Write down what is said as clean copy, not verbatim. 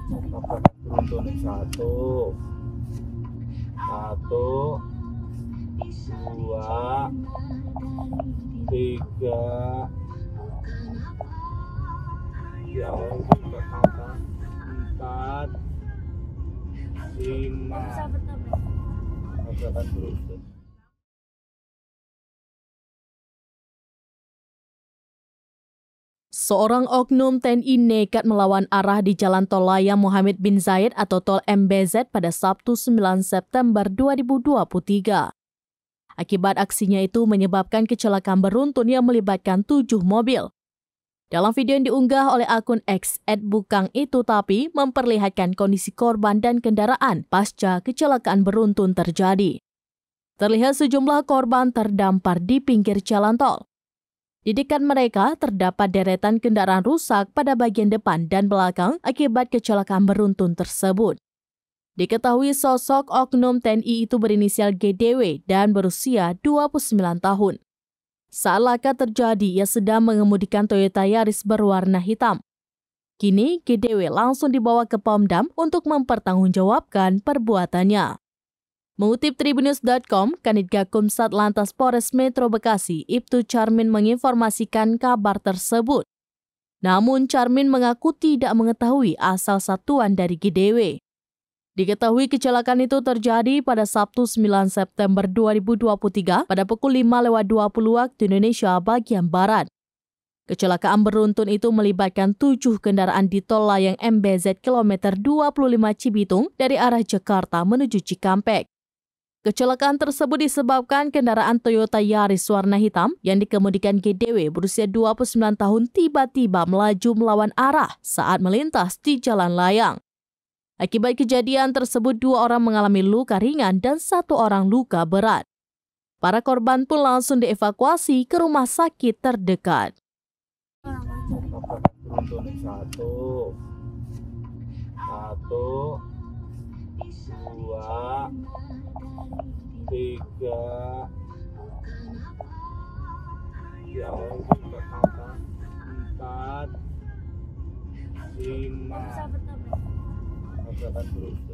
Papan beruntun satu, dua, tiga, ya Allah, empat, lima, papan beruntun. Seorang oknum TNI nekat melawan arah di Jalan Tol Layang Mohammed bin Zayed atau Tol MBZ pada Sabtu 9 September 2023. Akibat aksinya itu menyebabkan kecelakaan beruntun yang melibatkan 7 mobil. Dalam video yang diunggah oleh akun X @bukang itu tapi memperlihatkan kondisi korban dan kendaraan pasca kecelakaan beruntun terjadi. Terlihat sejumlah korban terdampar di pinggir jalan tol. Di dekat mereka terdapat deretan kendaraan rusak pada bagian depan dan belakang akibat kecelakaan beruntun tersebut. Diketahui sosok oknum TNI itu berinisial GDW dan berusia 29 tahun. Saat laka terjadi, ia sedang mengemudikan Toyota Yaris berwarna hitam. Kini, GDW langsung dibawa ke Pomdam untuk mempertanggungjawabkan perbuatannya. Mengutip Tribunnews.com, Kanit Gakum Satlantas Polres Metro Bekasi, Ibtu Charmin menginformasikan kabar tersebut. Namun Charmin mengaku tidak mengetahui asal satuan dari GDW. Diketahui kecelakaan itu terjadi pada Sabtu 9 September 2023 pada pukul 5:20 waktu Indonesia bagian Barat. Kecelakaan beruntun itu melibatkan 7 kendaraan di Tol Layang MBZ kilometer 25 Cibitung dari arah Jakarta menuju Cikampek. Kecelakaan tersebut disebabkan kendaraan Toyota Yaris warna hitam yang dikemudikan GDW berusia 29 tahun tiba-tiba melaju melawan arah saat melintas di jalan layang. Akibat kejadian tersebut 2 orang mengalami luka ringan dan 1 orang luka berat. Para korban pun langsung dievakuasi ke rumah sakit terdekat. Papan beruntun satu, dua, tiga, ya Allah, empat, lima, papan beruntun.